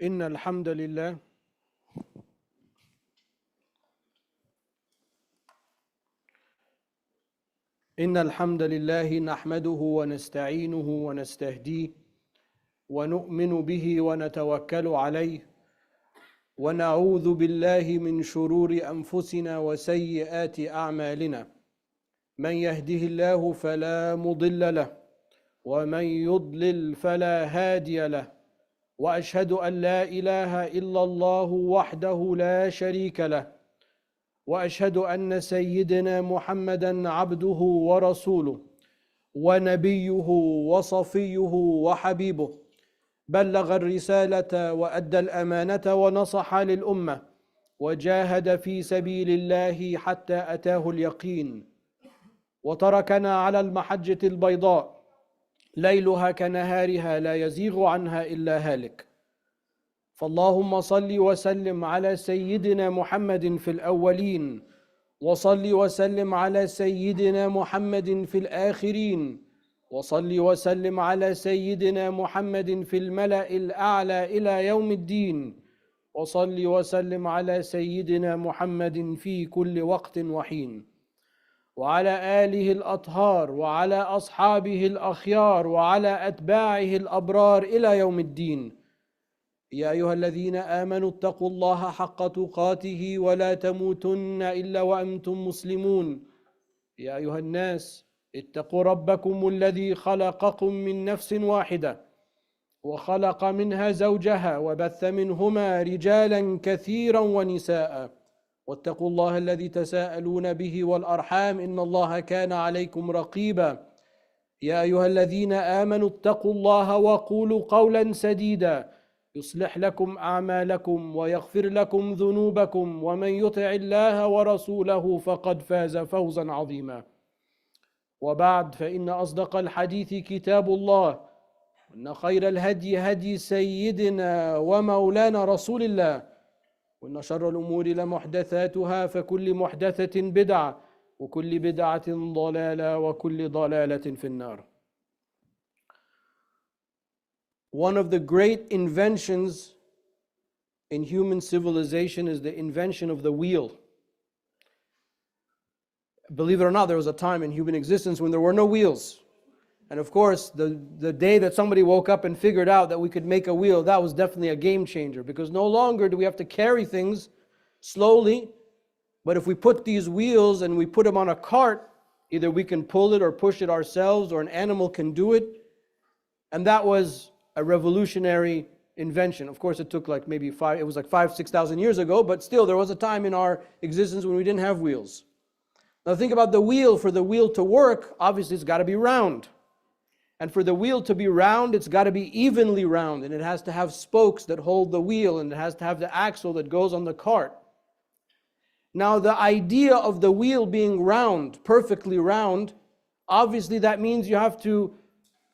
إن الحمد لله نحمده ونستعينه ونستهديه ونؤمن به ونتوكل عليه ونعوذ بالله من شرور أنفسنا وسيئات أعمالنا من يهده الله فلا مضل له ومن يضلل فلا هادي له وأشهد أن لا إله إلا الله وحده لا شريك له وأشهد أن سيدنا محمدًا عبده ورسوله ونبيه وصفيه وحبيبه بلغ الرسالة وأدى الأمانة ونصح للأمة وجاهد في سبيل الله حتى أتاه اليقين وتركنا على المحجة البيضاء ليلها كنهارها لا يزيغ عنها إلا هالك فاللهم صل وسلم على سيدنا محمد في الأولين وصل وسلم على سيدنا محمد في الآخرين وصل وسلم على سيدنا محمد في الملأ الأعلى إلى يوم الدين وصل وسلم على سيدنا محمد في كل وقت وحين وعلى آله الأطهار وعلى أصحابه الأخيار وعلى أتباعه الأبرار إلى يوم الدين يا أيها الذين آمنوا اتقوا الله حق تقاته ولا تموتن إلا وأنتم مسلمون يا أيها الناس اتقوا ربكم الذي خلقكم من نفس واحدة وخلق منها زوجها وبث منهما رجالا كثيرا ونساء واتقوا الله الذي تساءلون به والأرحام إن الله كان عليكم رقيبا يا أيها الذين آمنوا اتقوا الله وقولوا قولا سديدا يصلح لكم أعمالكم ويغفر لكم ذنوبكم ومن يطع الله ورسوله فقد فاز فوزا عظيما وبعد فإن أصدق الحديث كتاب الله وإن خير الهدي هدي سيدنا ومولانا رسول الله وإن شر الأمور لمحدثاتها فكل محدثة بدعة وكل بدعة ضلالة وكل ضلالة في النار. One of the great inventions in human civilization is the invention of the wheel. Believe it or not, there was a time in human existence when there were no wheels. And of course, the day that somebody woke up and figured out that we could make a wheel, that was definitely a game changer, because no longer do we have to carry things slowly, but if we put these wheels and we put them on a cart, either we can pull it or push it ourselves, or an animal can do it. And that was a revolutionary invention. Of course, it took like maybe 6,000 years ago, but still there was a time in our existence when we didn't have wheels. Now think about the wheel. For the wheel to work, obviously it's got to be round. And for the wheel to be round, it's got to be evenly round, and it has to have spokes that hold the wheel, and it has to have the axle that goes on the cart. Now the idea of the wheel being round, perfectly round, obviously that means you have to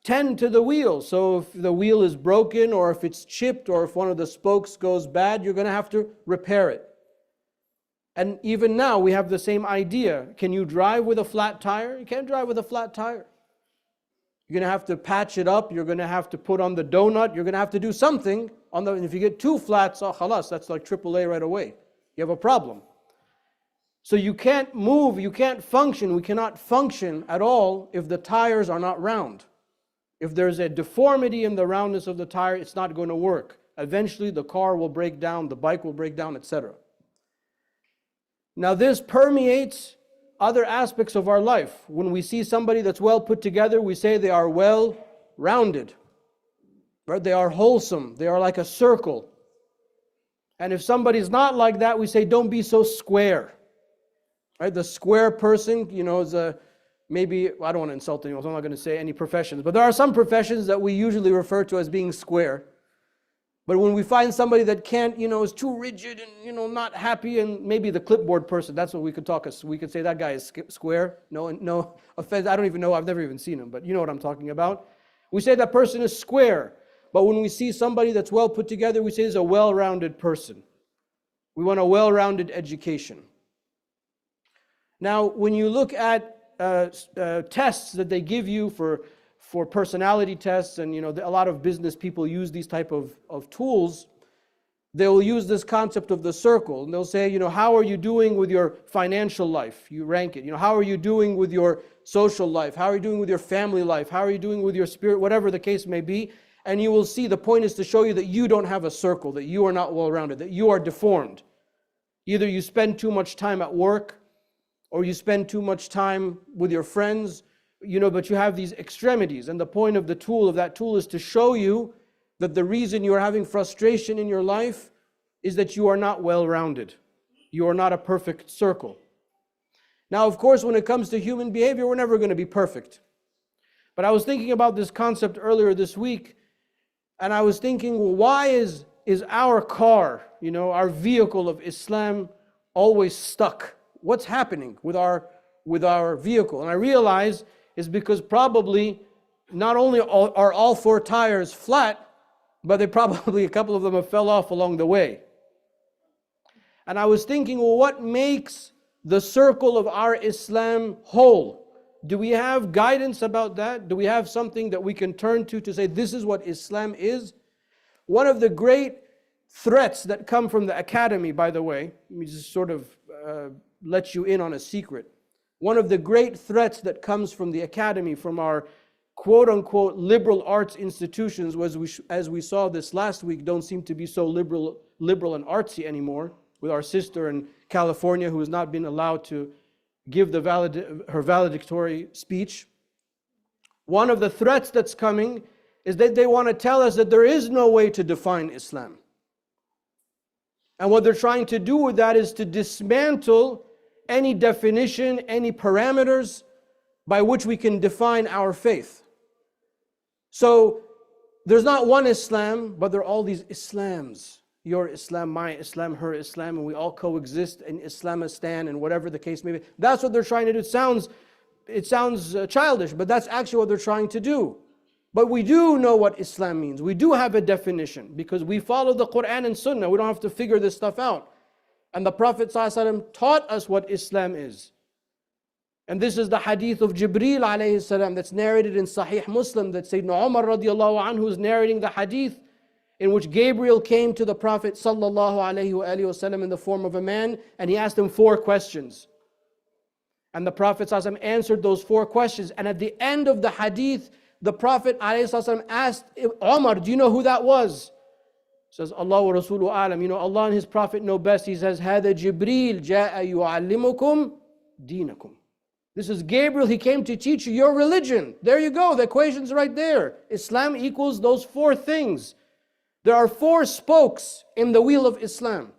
tend to the wheel. So if the wheel is broken, or if it's chipped, or if one of the spokes goes bad, you're going to have to repair it. And even now we have the same idea. Can you drive with a flat tire? You can't drive with a flat tire. You're going to have to patch it up. You're going to have to put on the donut. You're going to have to do something on the. And if you get two flats, oh khalas, that's like AAA right away. You have a problem. So you can't move. You can't function. We cannot function at all if the tires are not round. If there's a deformity in the roundness of the tire, it's not going to work. Eventually the car will break down, the bike will break down, etc. Now this permeates other aspects of our life. When we see somebody that's well put together, we say they are well rounded. Right? They are wholesome. They are like a circle. And if somebody's not like that, we say don't be so square. Right? The square person, is maybe, I don't want to insult anyone, so I'm not going to say any professions, but there are some professions that we usually refer to as being square. But when we find somebody that can't, is too rigid and, not happy, and maybe the clipboard person, that's what we could talk, we could say that guy is square. No offense, I don't even know, I've never even seen him, but you know what I'm talking about. We say that person is square, but when we see somebody that's well put together, we say he's a well-rounded person. We want a well-rounded education. Now, when you look at tests that they give you for for personality tests, and a lot of business people use these type of tools. They'll use this concept of the circle, and they'll say, how are you doing with your financial life? You rank it. How are you doing with your social life? How are you doing with your family life? How are you doing with your spirit? Whatever the case may be. And you will see the point is to show you that you don't have a circle, that you are not well-rounded, that you are deformed. Either you spend too much time at work, or you spend too much time with your friends, but you have these extremities. And the point of that tool is to show you that the reason you are having frustration in your life is that you are not well-rounded. You are not a perfect circle. Now, of course, when it comes to human behavior, we're never going to be perfect. But I was thinking about this concept earlier this week, and I was thinking, well, why is our car, our vehicle of Islam always stuck? What's happening with our vehicle? And I realized it's because probably not only are all four tires flat, but a couple of them have fell off along the way. And I was thinking, well, what makes the circle of our Islam whole? Do we have guidance about that? Do we have something that we can turn to say this is what Islam is? One of the great threats that come from the academy, by the way, let me just sort of let you in on a secret. One of the great threats that comes from the academy, from our quote-unquote liberal arts institutions, as we saw this last week, don't seem to be so liberal and artsy anymore, with our sister in California who has not been allowed to give her valedictory speech. One of the threats that's coming is that they want to tell us that there is no way to define Islam. And what they're trying to do with that is to dismantle any definition, any parameters by which we can define our faith. So there's not one Islam, but there are all these Islams. Your Islam, my Islam, her Islam, and we all coexist in Islamistan and whatever the case may be. That's what they're trying to do. It sounds childish, but that's actually what they're trying to do. But we do know what Islam means. We do have a definition because we follow the Quran and Sunnah. We don't have to figure this stuff out. And the Prophet ﷺ taught us what Islam is. And this is the hadith of Jibreel alayhi salam that's narrated in Sahih Muslim, that Sayyidina Umar radiallahu anhu is narrating the hadith in which Gabriel came to the Prophet sallallahu alayhi wasallam in the form of a man, and he asked him 4 questions. And the Prophet ﷺ answered those 4 questions. And at the end of the hadith, the Prophet ﷺ asked Umar, do you know who that was? He says, Allah wa Rasuluhu alam. Allah and His Prophet know best. He says, هذا جبريل جاء يعلمكم دينكم. This is Gabriel, he came to teach you your religion. There you go, the equation's right there. Islam equals those 4 things. There are 4 spokes in the wheel of Islam.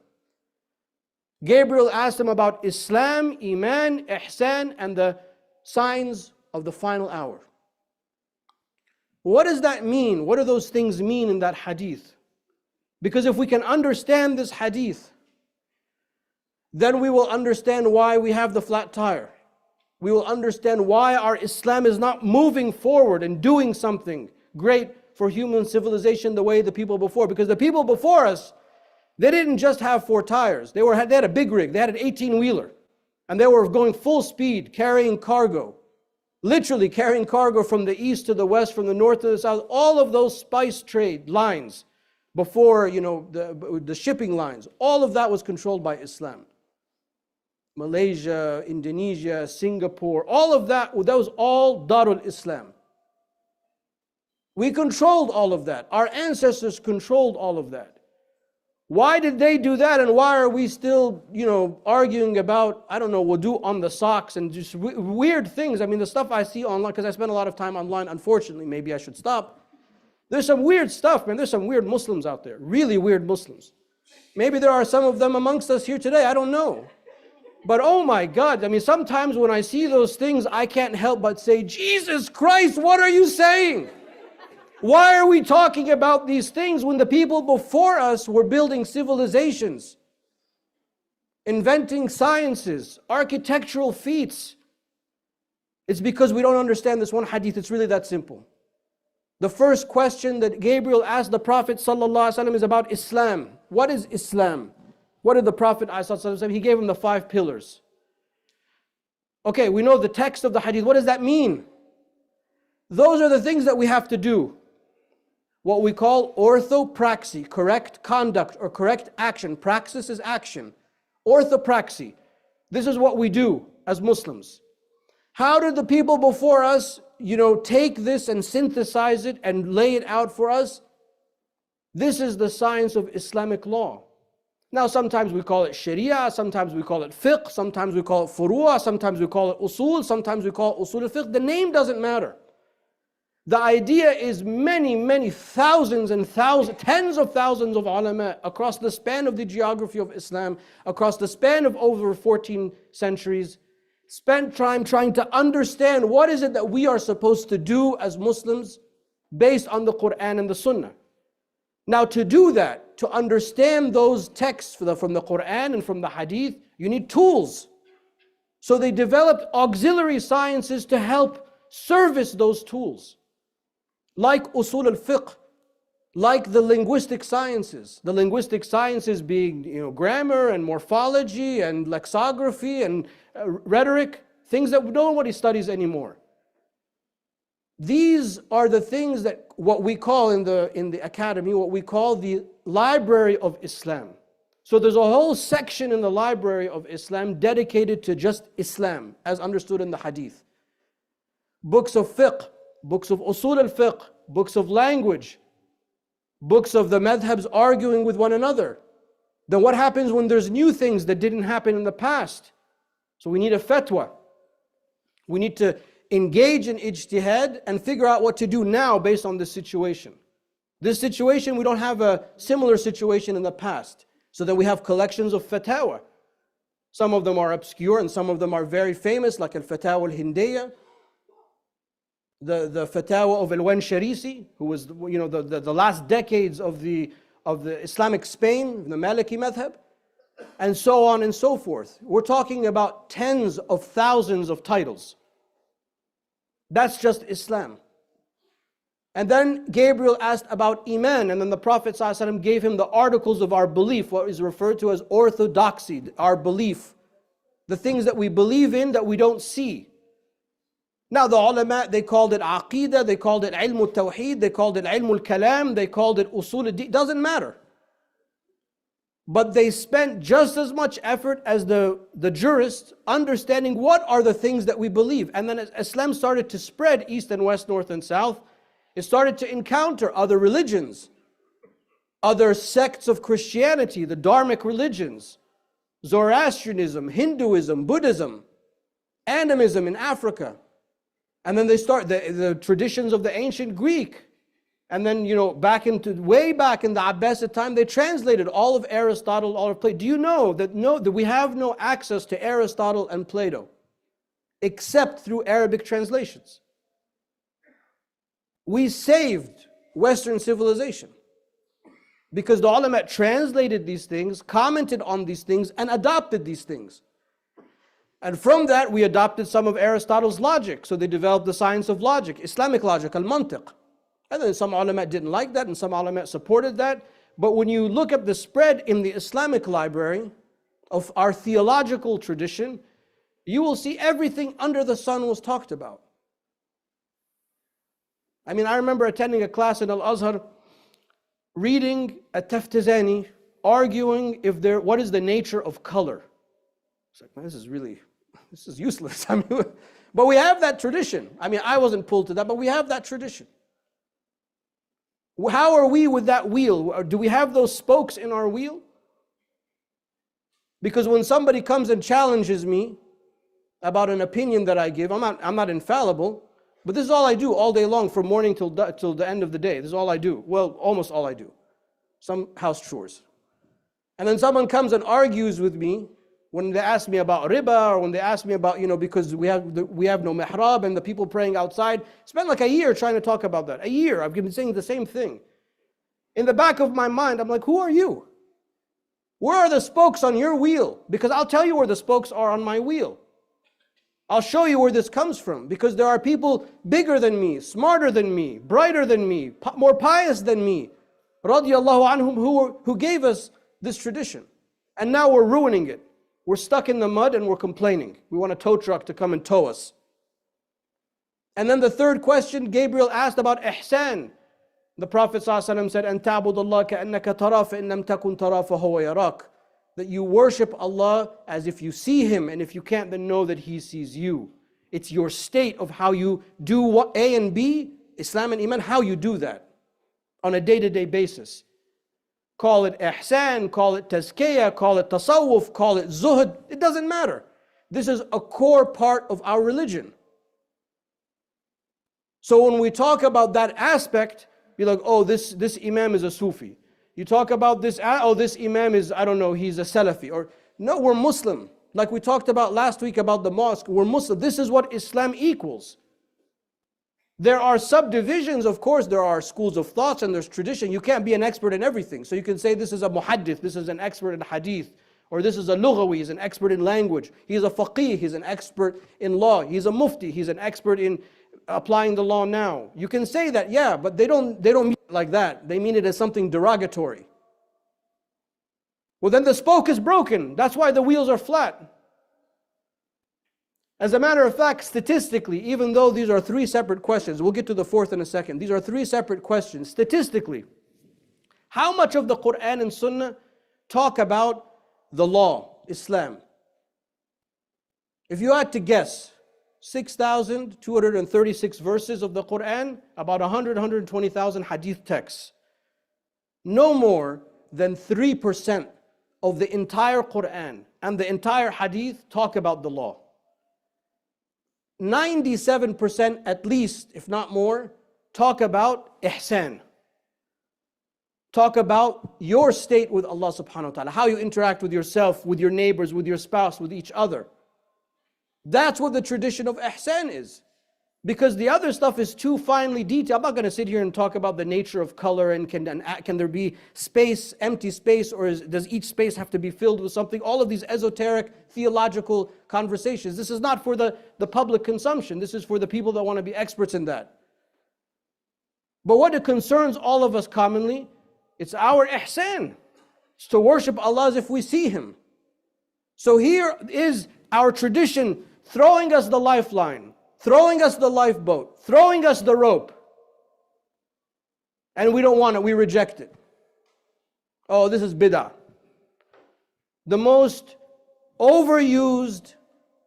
Gabriel asked him about Islam, Iman, Ihsan, and the signs of the final hour. What does that mean? What do those things mean in that hadith? Because if we can understand this hadith, then we will understand why we have the flat tire. We will understand why our Islam is not moving forward and doing something great for human civilization the way the people before. Because the people before us, they didn't just have 4 tires. They had a big rig. They had an 18-wheeler. And they were going full speed, carrying cargo. Literally carrying cargo from the east to the west, from the north to the south. All of those spice trade lines before, the shipping lines. All of that was controlled by Islam. Malaysia, Indonesia, Singapore, all of that was all Darul Islam. We controlled all of that. Our ancestors controlled all of that. Why did they do that, and why are we still, arguing about, wudu on the socks and just weird things? I mean, the stuff I see online, because I spend a lot of time online, unfortunately, maybe I should stop. There's some weird stuff, man. There's some weird Muslims out there, really weird Muslims. Maybe there are some of them amongst us here today, I don't know. But oh my God, sometimes when I see those things, I can't help but say, Jesus Christ, what are you saying? Why are we talking about these things when the people before us were building civilizations, inventing sciences, architectural feats? It's because we don't understand this one hadith. It's really that simple. The first question that Gabriel asked the Prophet ﷺ is about Islam. What is Islam? What did the Prophet ﷺ? He gave him the 5 pillars. Okay, we know the text of the hadith. What does that mean? Those are the things that we have to do. What we call orthopraxy, correct conduct or correct action. Praxis is action. Orthopraxy. This is what we do as Muslims. How did the people before us, take this and synthesize it and lay it out for us? This is the science of Islamic law. Now, sometimes we call it Sharia, sometimes we call it fiqh, sometimes we call it furu'a, sometimes we call it usul, sometimes we call it usul al-fiqh. The name doesn't matter. The idea is many thousands and thousands, tens of thousands of ulama across the span of the geography of Islam, across the span of over 14 centuries, spent time trying to understand what is it that we are supposed to do as Muslims based on the Quran and the Sunnah. Now, to do that, to understand those texts from the Quran and from the Hadith, you need tools. So they developed auxiliary sciences to help service those tools, like usul al-fiqh, like the linguistic sciences. The linguistic sciences being, grammar and morphology and lexicography and rhetoric, things that nobody studies anymore. These are the things that what we call in the academy, what we call the library of Islam. So there's a whole section in the library of Islam dedicated to just Islam, as understood in the Hadith. Books of fiqh, books of usul al-fiqh, books of language, books of the madhabs arguing with one another. Then what happens when there's new things that didn't happen in the past? So we need a fatwa. We need to engage in ijtihad and figure out what to do now based on this situation. This situation, we don't have a similar situation in the past. So then we have collections of fatawa. Some of them are obscure and some of them are very famous, like al-Fatawa al-Hindiyya, the Fatawa of al-Wansharisi, who was the last decades of the Islamic Spain, the Maliki madhab, and so on and so forth. We're talking about tens of thousands of titles. That's just Islam. And then Gabriel asked about Iman, and then the Prophet ﷺ gave him the articles of our belief, what is referred to as orthodoxy, our belief. The things that we believe in that we don't see. Now the ulama, they called it aqeedah, they called it ilm al-tawheed, they called it ilm al-kalam, they called it usul al-din, doesn't matter. But they spent just as much effort as the jurists understanding what are the things that we believe. And then as Islam started to spread east and west, north and south, it started to encounter other religions, other sects of Christianity, the Dharmic religions, Zoroastrianism, Hinduism, Buddhism, animism in Africa. And then they start the traditions of the ancient Greek. And then, way back in the Abbasid time, they translated all of Aristotle, all of Plato. Do you know that we have no access to Aristotle and Plato, except through Arabic translations? We saved Western civilization because the ulama translated these things, commented on these things, and adopted these things. And from that, we adopted some of Aristotle's logic. So they developed the science of logic, Islamic logic, al-mantiq. And then some ulama didn't like that, and some ulama supported that. But when you look at the spread in the Islamic library of our theological tradition, you will see everything under the sun was talked about. I remember attending a class in Al-Azhar, reading a Taftazani, arguing what is the nature of color. It's like, man, this is useless. But we have that tradition. I wasn't pulled to that, but we have that tradition. How are we with that wheel? Do we have those spokes in our wheel? Because when somebody comes and challenges me about an opinion that I give, I'm not infallible, but this is all I do all day long from morning till the end of the day. This is all I do. Well, almost all I do. Some house chores. And then someone comes and argues with me when they ask me about riba, or when they ask me about, because we have no mihrab and the people praying outside. Spent like a year trying to talk about that. A year. I've been saying the same thing. In the back of my mind, I'm like, who are you? Where are the spokes on your wheel? Because I'll tell you where the spokes are on my wheel. I'll show you where this comes from, because there are people bigger than me, smarter than me, brighter than me, more pious than me, radiyallahu anhum, who gave us this tradition. And now we're ruining it. We're stuck in the mud and we're complaining. We want a tow truck to come and tow us. And then the third question, Gabriel asked about ihsan. The Prophet ﷺ said, أَن تَعْبُدَ اللَّهَ كَأَنَّكَ تَرَى فَإِن لَمْ تَكُنْ تَرَى فَهُوَ يَرَاكَ. That you worship Allah as if you see Him, and if you can't, then know that He sees you. It's your state of how you do what A and B, Islam and Iman, how you do that on a day-to-day basis. Call it ihsan, call it tazkiyah, call it tasawwuf, call it zuhd, it doesn't matter. This is a core part of our religion. So when we talk about that aspect, be like, oh, this imam is a Sufi. You talk about this, oh, this imam is, I don't know, he's a Salafi. Or, no, we're Muslim. Like we talked about last week about the mosque, we're Muslim. This is what Islam equals. There are subdivisions, of course, there are schools of thoughts and there's tradition. You can't be an expert in everything. So you can say this is a muhaddith, this is an expert in hadith. Or this is a lughawi, he's an expert in language. He's a faqih, he's an expert in law. He's a mufti, he's an expert in applying the law now. You can say that, yeah, but they don't mean it like that. They mean it as something derogatory. Well, then the spoke is broken. That's why the wheels are flat. As a matter of fact, statistically, even though these are three separate questions, we'll get to the fourth in a second. These are three separate questions. Statistically, how much of the Quran and Sunnah talk about the law, Islam? If you had to guess, 6,236 verses of the Quran, about 120,000 hadith texts. No more than 3% of the entire Quran and the entire hadith talk about the law. 97% at least, if not more, talk about ihsan. Talk about your state with Allah subhanahu wa ta'ala, how you interact with yourself, with your neighbors, with your spouse, with each other. That's what the tradition of ihsan is. Because the other stuff is too finely detailed. I'm not going to sit here and talk about the nature of color and can there be space, empty space, or does each space have to be filled with something? All of these esoteric theological conversations. This is not for the public consumption. This is for the people that want to be experts in that. But what it concerns all of us commonly, it's our ihsan. It's to worship Allah as if we see Him. So here is our tradition throwing us the lifeline, throwing us the lifeboat, throwing us the rope. And we don't want it, we reject it. Oh, this is bid'ah. The most overused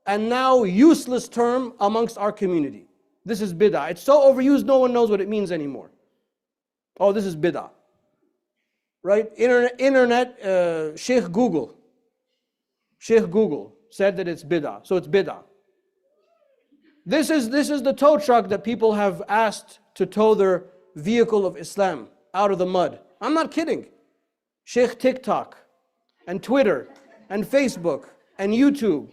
and now useless term amongst our community. This is bid'ah. It's so overused, no one knows what it means anymore. Oh, this is bid'ah. Right? Internet, Sheikh Google said that it's bid'ah, so it's bid'ah. This is the tow truck that people have asked to tow their vehicle of Islam out of the mud. I'm not kidding. Sheikh TikTok and Twitter and Facebook and YouTube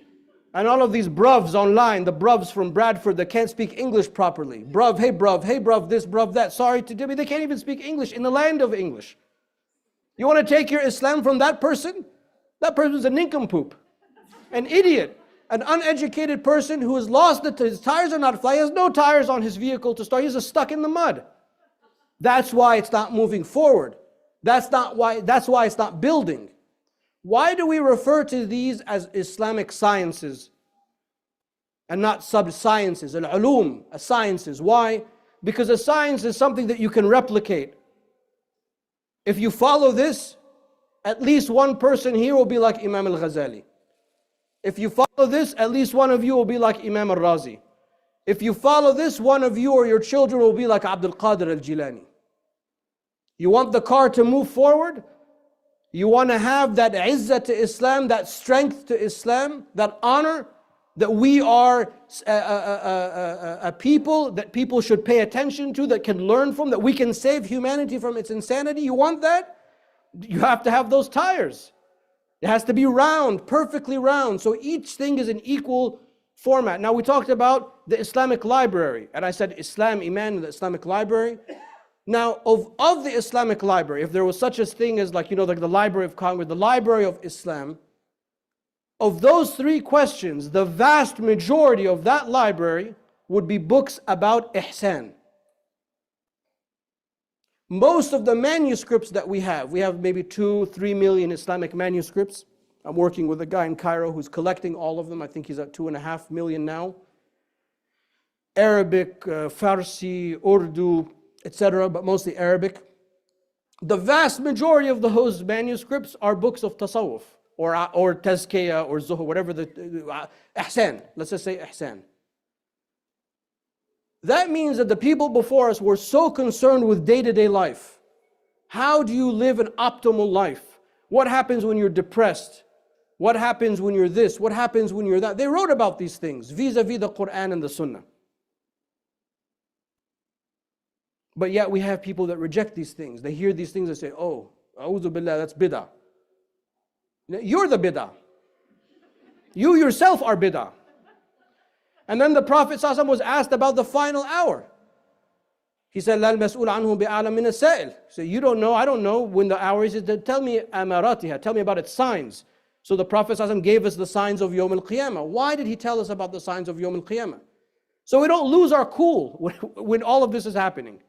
and all of these bruvs online, the bruvs from Bradford that can't speak English properly. Bruv, hey bruv, this, bruv, that. Sorry to me, they can't even speak English in the land of English. You want to take your Islam from that person? That person's a nincompoop, an idiot. An uneducated person who has lost his tires are not flying, he has no tires on his vehicle to start, he's just stuck in the mud. That's why it's not moving forward. That's why it's not building. Why do we refer to these as Islamic sciences and not sub-sciences, al-ulum, sciences? Why? Because a science is something that you can replicate. If you follow this, at least one person here will be like Imam al-Ghazali. If you follow this, at least one of you will be like Imam al-Razi. If you follow this, one of you or your children will be like Abdul Qadir al-Jilani. You want the car to move forward? You want to have that izzah to Islam, that strength to Islam, that honor, that we are a people that people should pay attention to, that can learn from, that we can save humanity from its insanity? You want that? You have to have those tires. It has to be round, perfectly round. So each thing is an equal format. Now we talked about the Islamic library. And I said Islam, Iman, the Islamic library. Now of the Islamic library, if there was such a thing as like the Library of Congress, the Library of Islam, of those three questions, the vast majority of that library would be books about ihsan. Most of the manuscripts that we have maybe 2-3 million Islamic manuscripts. I'm working with a guy in Cairo who's collecting all of them. I think he's at 2.5 million now. Arabic, Farsi, Urdu, etc., but mostly Arabic. The vast majority of those manuscripts are books of tasawwuf or tazkiyah or zuhur, whatever the ihsan. Let's just say ihsan. That means that the people before us were so concerned with day-to-day life. How do you live an optimal life? What happens when you're depressed? What happens when you're this? What happens when you're that? They wrote about these things vis-a-vis the Quran and the Sunnah. But yet we have people that reject these things. They hear these things and say, oh, a'udhu billah, that's bid'ah. You're the bid'ah. You yourself are bid'ah. And then the Prophet ﷺ was asked about the final hour. He said, "La al-mas'ul anhu bi'alam min as-sa'il." So you don't know, I don't know when the hour is. Tell me amaratiha, tell me about its signs. So the Prophet ﷺ gave us the signs of Yawm al-Qiyamah. Why did he tell us about the signs of Yawm al-Qiyamah? So we don't lose our cool when all of this is happening.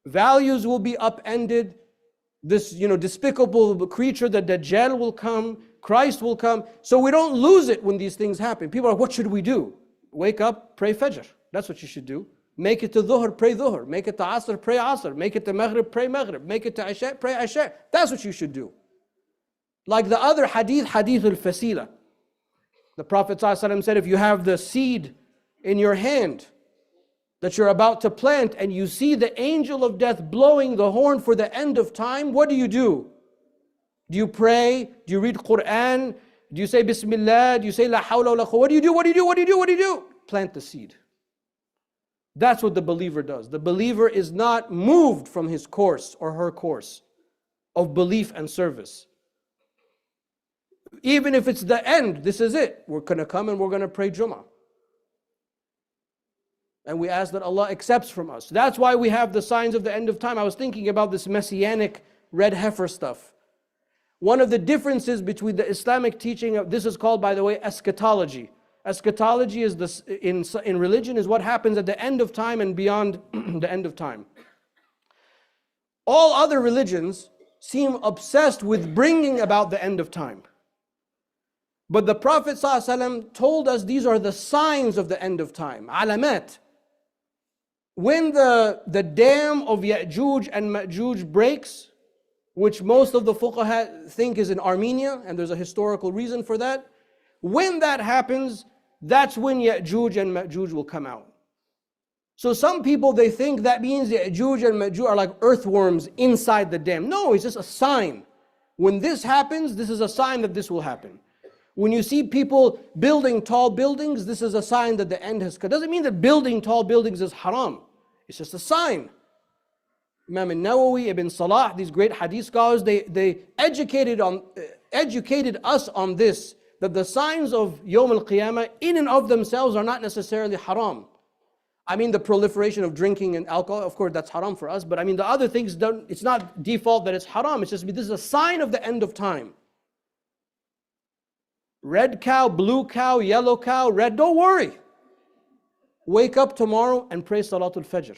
Values will be upended. This, despicable creature, the Dajjal will come, Christ will come. So we don't lose it when these things happen. People are like, what should we do? Wake up, pray Fajr. That's what you should do. Make it to Dhuhr, pray Dhuhr. Make it to Asr, pray Asr. Make it to Maghrib, pray Maghrib. Make it to Isha, pray Isha. That's what you should do. Like the other hadith, hadith al-fasila. The Prophet ﷺ said, if you have the seed in your hand that you're about to plant and you see the angel of death blowing the horn for the end of time, what do? Do you pray? Do you read Quran? Do you say Bismillah? Do you say La hawla wa la quwwata? What do you do? What do you do? What do you do? What do you do? Plant the seed. That's what the believer does. The believer is not moved from his course or her course of belief and service. Even if it's the end, this is it. We're going to come and we're going to pray Jummah. And we ask that Allah accepts from us. That's why we have the signs of the end of time. I was thinking about this messianic red heifer stuff. One of the differences between the Islamic teaching of, this is called, by the way, eschatology. Eschatology is this, in religion, is what happens at the end of time and beyond the end of time. All other religions seem obsessed with bringing about the end of time. But the Prophet ﷺ told us these are the signs of the end of time, alamat. When the dam of Ya'juj and Ma'juj breaks, which most of the fuqaha think is in Armenia, and there's a historical reason for that. When that happens, that's when Ya'juj and Ma'juj will come out. So some people, they think that means Ya'juj and Ma'juj are like earthworms inside the dam. No, it's just a sign. When this happens, this is a sign that this will happen. When you see people building tall buildings, this is a sign that the end has come. Doesn't mean that building tall buildings is haram. It's just a sign. Imam al-Nawawi, Ibn Salah, these great hadith scholars, they educated us on this, that the signs of Yawm al-Qiyamah in and of themselves are not necessarily haram. I mean the proliferation of drinking and alcohol, of course that's haram for us, but I mean the other things, it's not default that it's haram, it's just this is a sign of the end of time. Red cow, blue cow, yellow cow, red, don't worry. Wake up tomorrow and pray Salatul Fajr.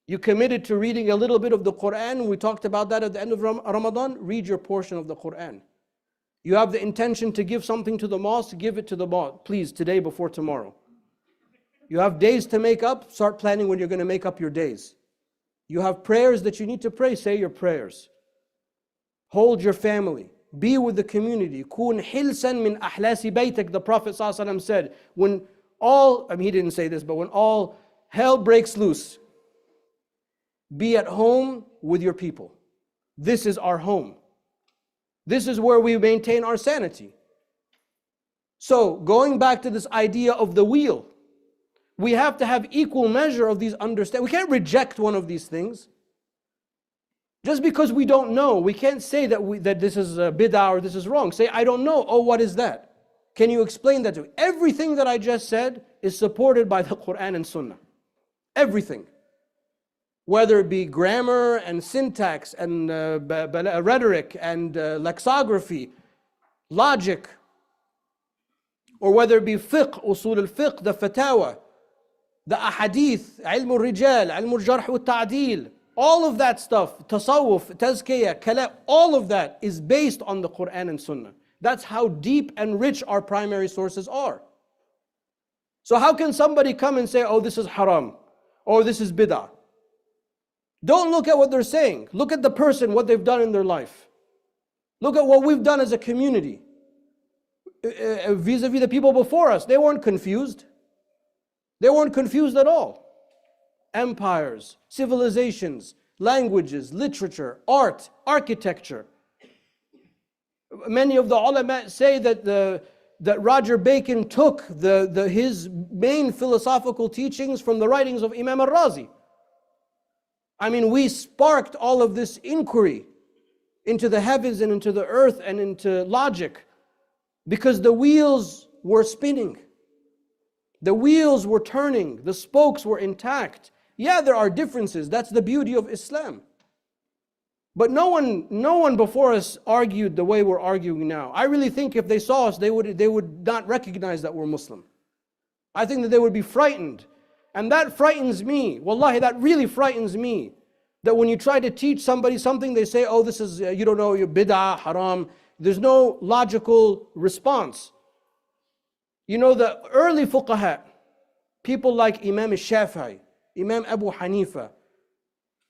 You committed to reading a little bit of the Quran. We talked about that at the end of Ramadan. Read your portion of the Quran. You have the intention to give something to the mosque, give it to the mosque. Please, today before tomorrow. You have days to make up, start planning when you're going to make up your days. You have prayers that you need to pray, say your prayers. Hold your family. Be with the community. Kun hilsan min ahlasi baytak, the Prophet ﷺ said. When all, he didn't say this, but when all hell breaks loose, be at home with your people. This is our home. This is where we maintain our sanity. So, going back to this idea of the wheel, we have to have equal measure of these understandings. We can't reject one of these things. Just because we don't know, we can't say that this is bid'ah or this is wrong. Say, I don't know. Oh, what is that? Can you explain that to me? Everything that I just said is supported by the Quran and Sunnah. Everything. Whether it be grammar and syntax and rhetoric and lexicography, logic, or whether it be fiqh, usul al-fiqh, the fatawa, the ahadith, ilm al-rijal, ilm al-jarh wa ta'dil, all of that stuff, tasawwuf, tazkiyah, kalam, all of that is based on the Quran and Sunnah. That's how deep and rich our primary sources are. So how can somebody come and say, oh, this is haram, or this is bid'ah? Don't look at what they're saying. Look at the person, what they've done in their life. Look at what we've done as a community. Vis-a-vis the people before us, they weren't confused. They weren't confused at all. Empires, civilizations, languages, literature, art, architecture. Many of the ulama say that Roger Bacon took his main philosophical teachings from the writings of Imam al-Razi. I mean, we sparked all of this inquiry into the heavens and into the earth and into logic because the wheels were spinning. The wheels were turning. The spokes were intact. Yeah, there are differences. That's the beauty of Islam. But no one before us argued the way we're arguing now. I really think if they saw us, they would not recognize that we're Muslim. I think that they would be frightened. And that frightens me. Wallahi, that really frightens me. That when you try to teach somebody something, they say, oh, this is, you don't know, you're bid'ah, haram. There's no logical response. You know, the early fuqaha, people like Imam al-Shafi'i, Imam Abu Hanifa,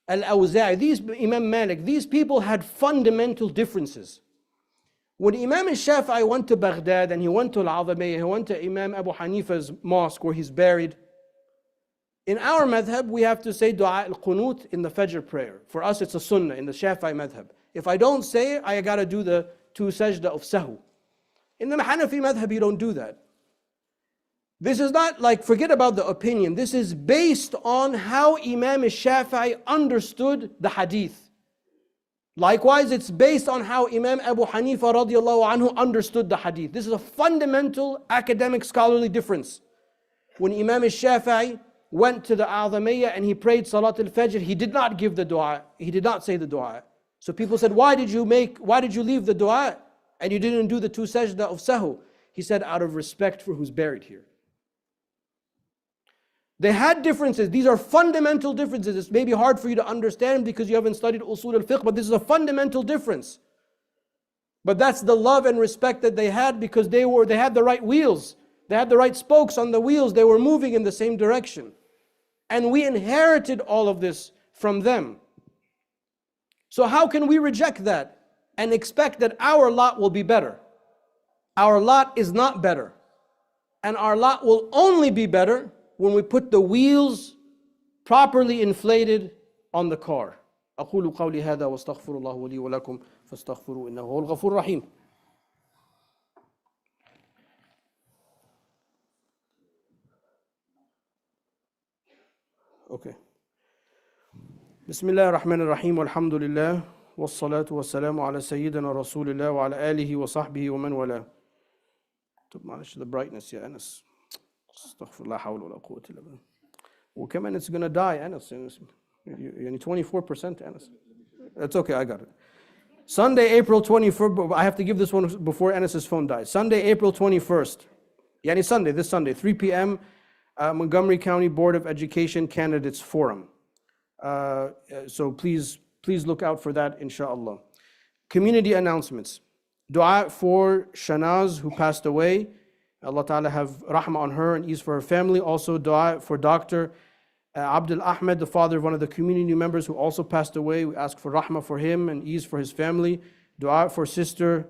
Al-Awza'i, Imam Malik, these people had fundamental differences. When Imam al-Shafi'i went to Baghdad and he went to Al-Azamiyya, he went to Imam Abu Hanifa's mosque where he's buried. In our madhab, we have to say dua al-qunut in the Fajr prayer. For us, it's a sunnah in the Shafi'i madhab. If I don't say it, I gotta do the 2 sajda of sahu. In the Hanafi madhab, you don't do that. This is not like, forget about the opinion. This is based on how Imam al-Shafi'i understood the hadith. Likewise, it's based on how Imam Abu Hanifa radiallahu anhu understood the hadith. This is a fundamental academic scholarly difference. When Imam al-Shafi'i went to the Azamiyya and he prayed Salat al-Fajr, he did not give the dua. He did not say the dua. So people said, why did you leave the dua and you didn't do the 2 sajda of sahu? He said, out of respect for who's buried here. They had differences. These are fundamental differences. It's maybe hard for you to understand because you haven't studied usul al-fiqh, but this is a fundamental difference. But that's the love and respect that they had because they had the right wheels. They had the right spokes on the wheels. They were moving in the same direction. And we inherited all of this from them. So how can we reject that and expect that our lot will be better? Our lot is not better. And our lot will only be better when we put the wheels properly inflated on the car. أقول قولي هذا واستغفر الله لي ولكم فاستغفروا إنه هو الغفور الرحيم. Okay. بسم الله الرحمن الرحيم والحمد لله والصلاة والسلام على سيدنا رسول الله وعلى آله وصحبه ومن والاه. طب معلش the brightness يا أنس. استغفر الله حول ولا قوة إلا بالله. وكمان it's gonna die أنس. يعني 24% أنس. That's okay, I got it. Sunday, April 21st. I have to give this one before Anis's phone dies. Sunday, April 21st. Yani Sunday, this Sunday, 3 p.m. Montgomery County Board of Education Candidates Forum. So please look out for that, inshallah. Community announcements. Dua for Shanaz, who passed away. Allah Ta'ala have rahmah on her and ease for her family. Also dua for Dr. Abdul Ahmed, the father of one of the community members who also passed away. We ask for rahmah for him and ease for his family. Dua for sister,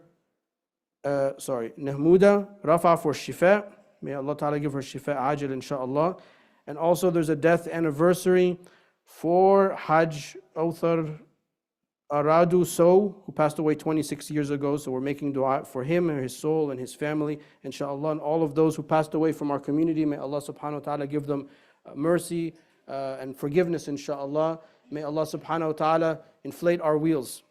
Nahmuda, Rafa for shifa. May Allah Ta'ala give her shifa ajil, inshallah. And also there's a death anniversary for Hajj Authar Aradu So, who passed away 26 years ago. So we're making dua for him and his soul and his family, inshallah. And all of those who passed away from our community, may Allah subhanahu wa ta'ala give them mercy and forgiveness, inshallah. May Allah subhanahu wa ta'ala inflate our wheels.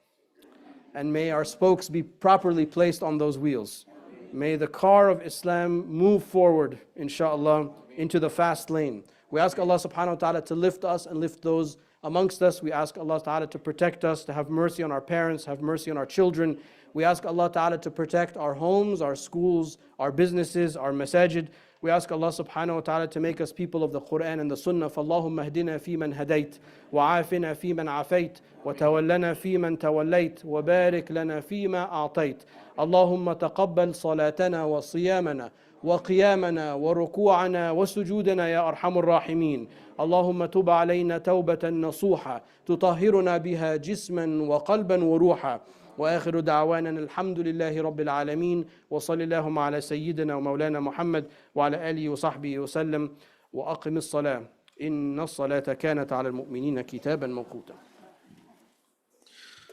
And may our spokes be properly placed on those wheels. May the car of Islam move forward, inshallah, into the fast lane. We ask Allah subhanahu wa ta'ala to lift us and lift those amongst us. We ask Allah ta'ala to protect us, to have mercy on our parents, have mercy on our children. We ask Allah ta'ala to protect our homes, our schools, our businesses, our masajid. We ask Allah subhanahu wa ta'ala to make us people of the Quran and the Sunnah. فَاللَّهُمَّ اهْدِنَا فِي مَنْ هَدَيْتَ وَعَافِنَا فِي مَنْ عَافَيْتَ وَتَوَلَّنَا فِي مَنْ تَوَلَّيْتَ وَبَارِكْ لَنَا فِي مَا أَعْطَيْتَ اللهم تقبل صلاتنا وصيامنا وقيامنا وركوعنا وسجودنا يا أرحم الراحمين. اللهم تب علينا توبة نصوحة تطهرنا بها جسما وقلبا وروحا. وآخر دعوانا الحمد لله رب العالمين، وصل اللهم على سيدنا ومولانا محمد وعلى آله وصحبه وسلم. وأقم الصلاة إن الصلاة كانت على المؤمنين كتابا موقوتا.